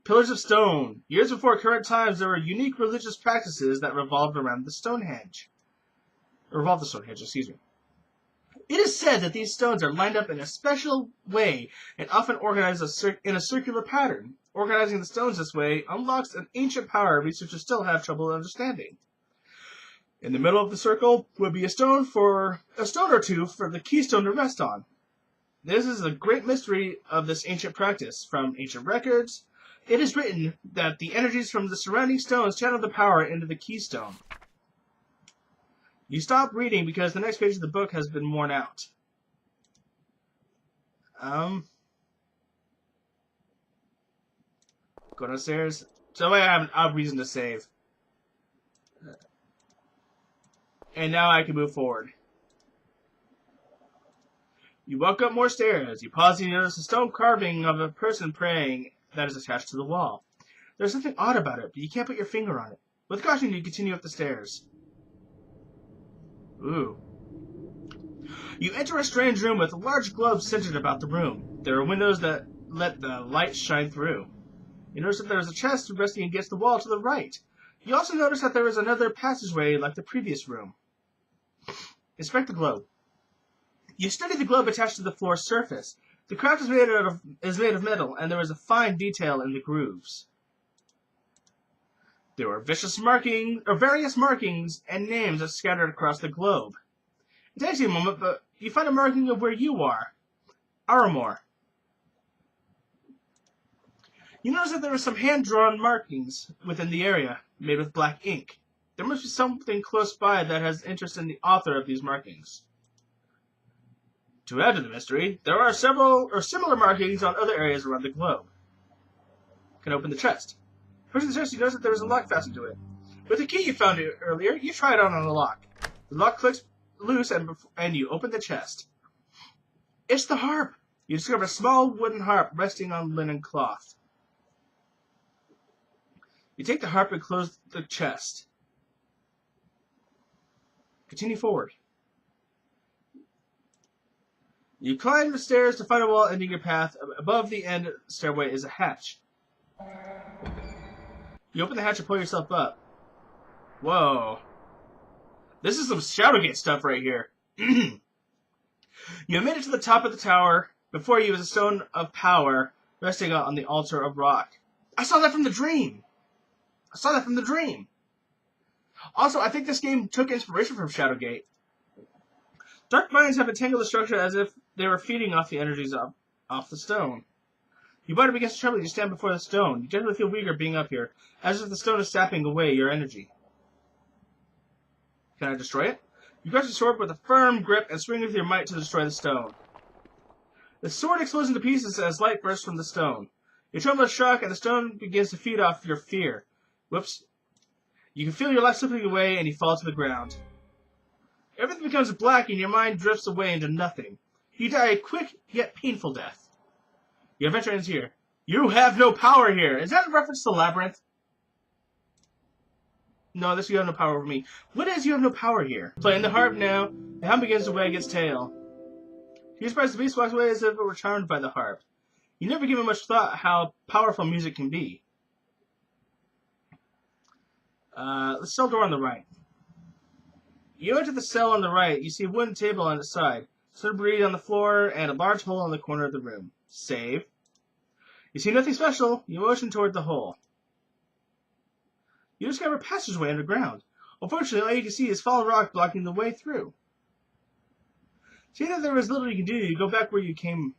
Speaker 2: Pillars of stone. Years before current times, there were unique religious practices that revolved around the Stonehenge. It is said that these stones are lined up in a special way and often organized in a circular pattern. Organizing the stones this way unlocks an ancient power researchers still have trouble understanding. In the middle of the circle would be a stone or two for the keystone to rest on. This is a great mystery of this ancient practice. From ancient records, it is written that the energies from the surrounding stones channel the power into the keystone. You stop reading because the next page of the book has been worn out. Go downstairs. So that way I have a reason to save. And now I can move forward. You walk up more stairs. You pause and you notice a stone carving of a person praying that is attached to the wall. There's something odd about it, but you can't put your finger on it. With caution, you continue up the stairs. Ooh. You enter a strange room with a large globe centered about the room. There are windows that let the light shine through. You notice that there is a chest resting against the wall to the right. You also notice that there is another passageway like the previous room. Inspect the globe. You study the globe attached to the floor's surface. The craft is made of metal, and there is a fine detail in the grooves. There are various markings and names that scattered across the globe. It takes you a moment, but you find a marking of where you are. Aramor. You notice that there are some hand-drawn markings within the area, made with black ink. There must be something close by that has interest in the author of these markings. To add to the mystery, there are several or similar markings on other areas around the globe. You can open the chest. Pushing the chest, you notice that there is a lock fastened to it. With the key you found earlier, you try it on the lock. The lock clicks loose and you open the chest. It's the harp! You discover a small wooden harp resting on linen cloth. You take the harp and close the chest. Continue forward. You climb the stairs to find a wall ending your path. Above the end stairway is a hatch. You open the hatch and pull yourself up. Whoa. This is some Shadowgate stuff right here. You made it to the top of the tower. Before you is a stone of power resting on the altar of rock. I saw that from the dream. Also, I think this game took inspiration from Shadowgate. Dark vines have entangled the structure as if they were feeding off the energies off the stone. You butt up against the trouble as you stand before the stone. You generally feel weaker being up here, as if the stone is sapping away your energy. Can I destroy it? You grasp the sword with a firm grip and swing with your might to destroy the stone. The sword explodes into pieces as light bursts from the stone. You tremble with shock, and the stone begins to feed off your fear. Whoops. You can feel your life slipping away, and you fall to the ground. Everything becomes black, and your mind drifts away into nothing. You die a quick yet painful death. Your adventure ends here. You have no power here. Is that a reference to Labyrinth? No, this you have no power over me. What is you have no power here? Playing the harp now. The hound begins to wag its tail. He surprised the beast walks away as if it were charmed by the harp. You never give it much thought how powerful music can be. The cell door on the right. You enter the cell on the right. You see a wooden table on its side, some debris on the floor, and a large hole in the corner of the room. Save. You see nothing special. You motion toward the hole. You discover a passageway underground. Unfortunately, all you can see is fallen rock blocking the way through. Seeing that there is little you can do, you go back where you came.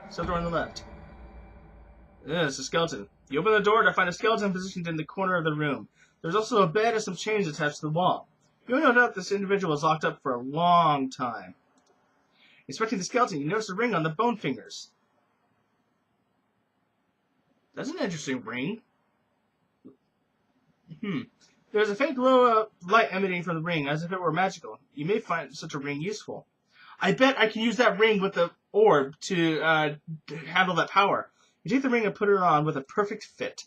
Speaker 2: Cell door on the left. It's a skeleton. You open the door to find a skeleton positioned in the corner of the room. There's also a bed and some chains attached to the wall. You have no doubt this individual was locked up for a long time. Inspecting the skeleton, you notice a ring on the bone fingers. That's an interesting ring. There's a faint glow of light emanating from the ring, as if it were magical. You may find such a ring useful. I bet I can use that ring with the orb to handle that power. You take the ring and put it on with a perfect fit.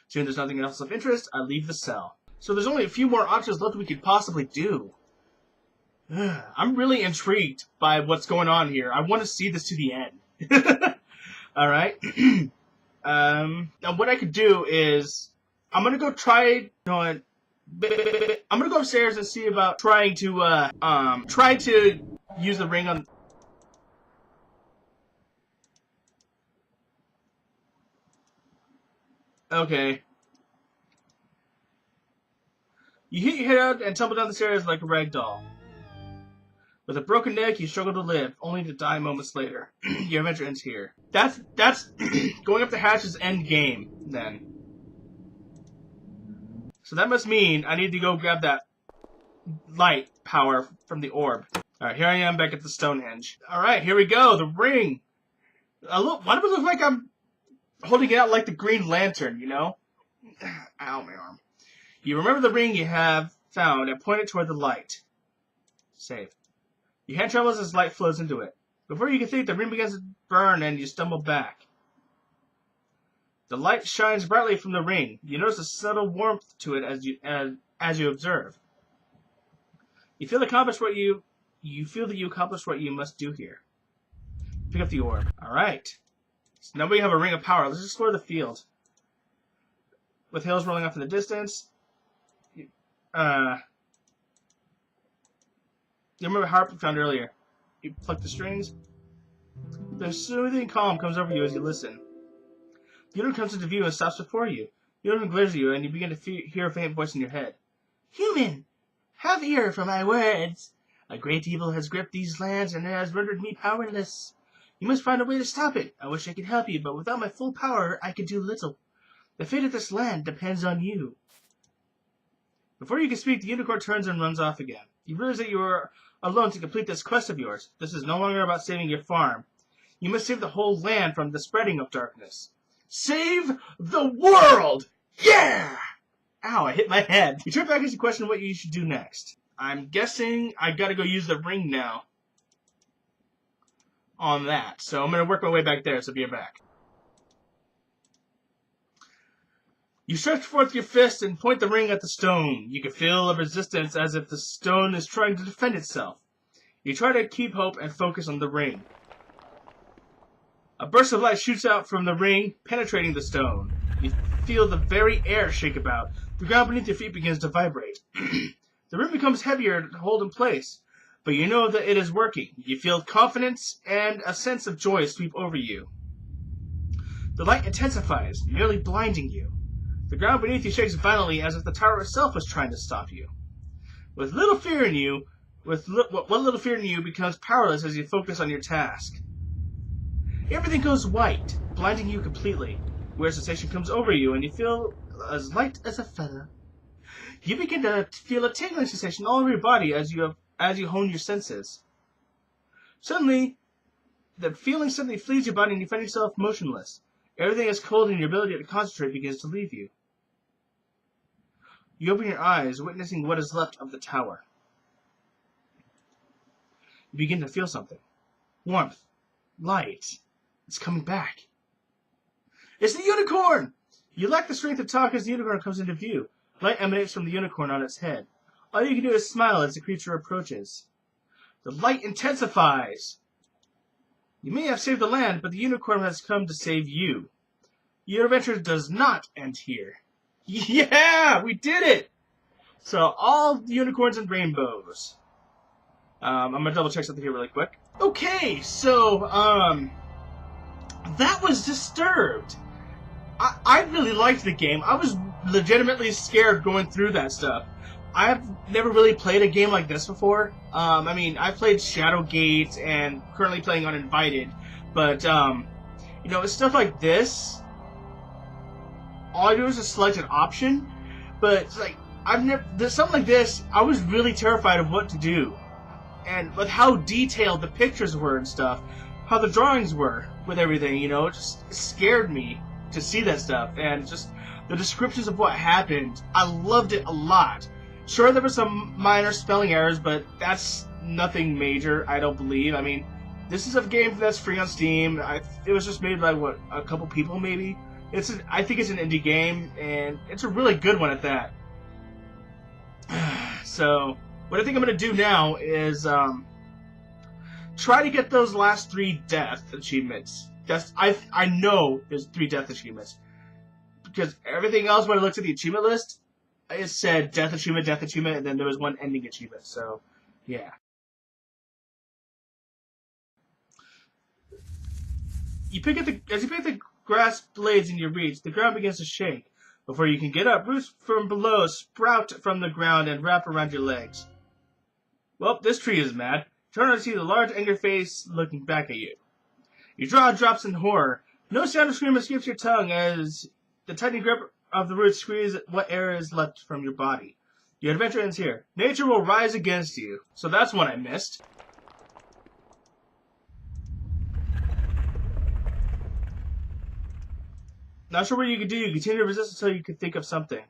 Speaker 2: Seeing there's nothing else of interest, I leave the cell. So there's only a few more options left we could possibly do. I'm really intrigued by what's going on here. I want to see this to the end. Alright. Now what I could do is, I'm gonna go try, I'm gonna go upstairs and see about trying to use the ring on. Okay. You hit your head out and tumble down the stairs like a rag doll. With a broken neck, you struggle to live, only to die moments later. Your adventure ends here. That's going up the hatch's end game, then. So that must mean I need to go grab that light power from the orb. Alright, here I am back at the Stonehenge. Alright, here we go, the ring. Why do it look like I'm holding it out like the Green Lantern, you know? Ow, my arm. You remember the ring you have found and point it toward the light. Save. Your hand trembles as light flows into it. Before you can think, the ring begins to burn and you stumble back. The light shines brightly from the ring. You notice a subtle warmth to it as you observe. You feel that you accomplished what you must do here. Pick up the orb. Alright. So now we have a ring of power. Let's explore the field. With hills rolling off in the distance. You remember the harp we found earlier? You pluck the strings. The soothing calm comes over you as you listen. The unicorn comes into view and stops before you. The unicorn glares at you, and you begin to hear a faint voice in your head. Human! Have ear for my words! A great evil has gripped these lands, and it has rendered me powerless. You must find a way to stop it. I wish I could help you, but without my full power, I could do little. The fate of this land depends on you. Before you can speak, the unicorn turns and runs off again. You realize that you are alone to complete this quest of yours. This is no longer about saving your farm. You must save the whole land from the spreading of darkness. Save the world! Yeah! Ow, I hit my head. You turn back as you question what you should do next. I'm guessing I gotta go use the ring now. On that. So I'm gonna work my way back there, so be right back. You stretch forth your fist and point the ring at the stone. You can feel a resistance as if the stone is trying to defend itself. You try to keep hope and focus on the ring. A burst of light shoots out from the ring, penetrating the stone. You feel the very air shake about. The ground beneath your feet begins to vibrate. The ring becomes heavier to hold in place, but you know that it is working. You feel confidence and a sense of joy sweep over you. The light intensifies, nearly blinding you. The ground beneath you shakes violently as if the tower itself was trying to stop you. With little fear in you, what little fear in you becomes powerless as you focus on your task. Everything goes white, blinding you completely. Weird sensation comes over you, and you feel as light as a feather. You begin to feel a tingling sensation all over your body as you hone your senses. Suddenly, the feeling suddenly flees your body, and you find yourself motionless. Everything is cold, and your ability to concentrate begins to leave you. You open your eyes, witnessing what is left of the tower. You begin to feel something. Warmth. Light. It's coming back. It's the unicorn! You lack the strength to talk as the unicorn comes into view. Light emanates from the unicorn on its head. All you can do is smile as the creature approaches. The light intensifies. You may have saved the land, but the unicorn has come to save you. Your adventure does not end here. Yeah! We did it! So, all unicorns and rainbows. I'm gonna double check something here really quick. Okay, so, that was Disturbed. I really liked the game. I was legitimately scared going through that stuff. I've never really played a game like this before. I mean, I played Shadowgate and currently playing Uninvited, but, you know, stuff like this, all I do is just select an option, but it's like, something like this, I was really terrified of what to do. And with how detailed the pictures were and stuff, how the drawings were with everything, you know, it just scared me to see that stuff. And just the descriptions of what happened, I loved it a lot. Sure, there were some minor spelling errors, but that's nothing major, I don't believe. I mean, this is a game that's free on Steam. It was just made by, what, a couple people maybe? I think it's an indie game, and it's a really good one at that. So, what I think I'm going to do now is try to get those last 3 death achievements. I know there's 3 death achievements. Because everything else, when I looked at the achievement list, it said death achievement, and then there was 1 ending achievement. So, yeah. As you pick up the grass blades in your reach, the ground begins to shake. Before you can get up, roots from below sprout from the ground and wrap around your legs. Well, this tree is mad. Turn around to see the large angry face looking back at you. Your jaw drops in horror. No sound or scream escapes your tongue as the tightening grip of the roots squeeze what air is left from your body. Your adventure ends here. Nature will rise against you. So that's one I missed. Not sure what you can do. You continue to resist until you can think of something.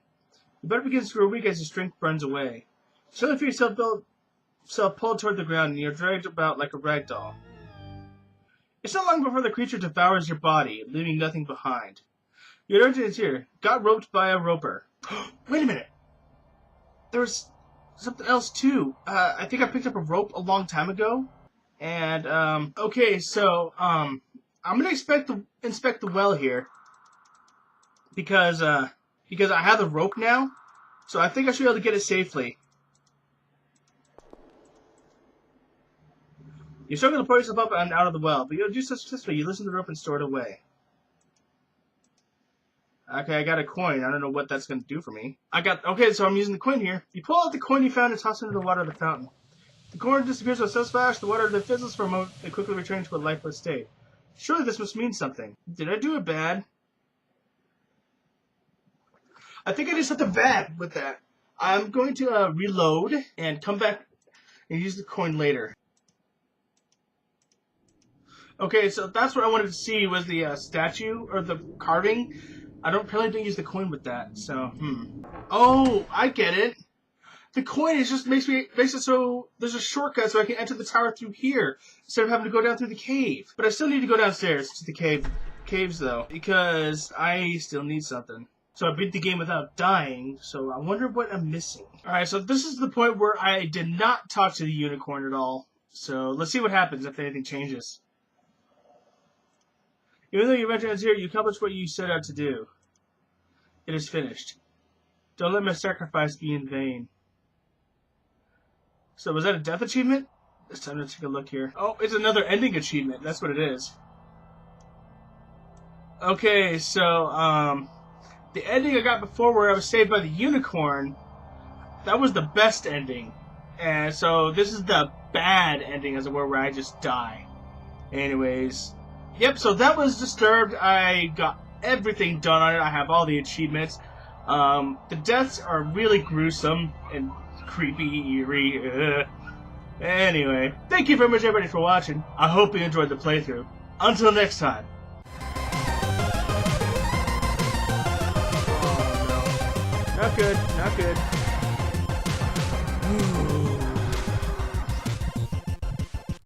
Speaker 2: You better begin to grow weak as your strength burns away. Suddenly feel yourself pulled toward the ground and you're dragged about like a rag doll. It's not long before the creature devours your body, leaving nothing behind. Your adventure is here. Got roped by a roper. Wait a minute. There was something else too. I think I picked up a rope a long time ago. And, okay, so, I'm gonna inspect the well here. Because I have the rope now, so I think I should be able to get it safely. You struggle to pull yourself up and out of the well, but you'll do so successfully. You loosen the rope and store it away. Okay, I got a coin. I don't know what that's going to do for me. Okay, so I'm using the coin here. You pull out the coin you found and toss it into the water of the fountain. The coin disappears with so splash, the water then fizzles for a moment, and quickly returns to a lifeless state. Surely this must mean something. Did I do it bad? I think I did something bad with that. I'm going to reload and come back and use the coin later. Okay, so that's what I wanted to see was the statue or the carving. I don't use the coin with that, so Oh, I get it. The coin is just makes it so there's a shortcut so I can enter the tower through here instead of having to go down through the cave. But I still need to go downstairs to the caves though, because I still need something. So I beat the game without dying, so I wonder what I'm missing. Alright, so this is the point where I did not talk to the unicorn at all. So let's see what happens if anything changes. Even though your adventure ends here, you accomplished what you set out to do. It is finished. Don't let my sacrifice be in vain. So was that a death achievement? It's time to take a look here. Oh, it's another ending achievement. That's what it is. Okay, so, the ending I got before where I was saved by the unicorn, that was the best ending. And so this is the bad ending, as it were, where I just die. Anyways, yep, so that was Disturbed. I got everything done on it. I have all the achievements. The deaths are really gruesome and creepy, eerie. Anyway, thank you very much everybody for watching. I hope you enjoyed the playthrough. Until next time. Oh no. Not good, not good.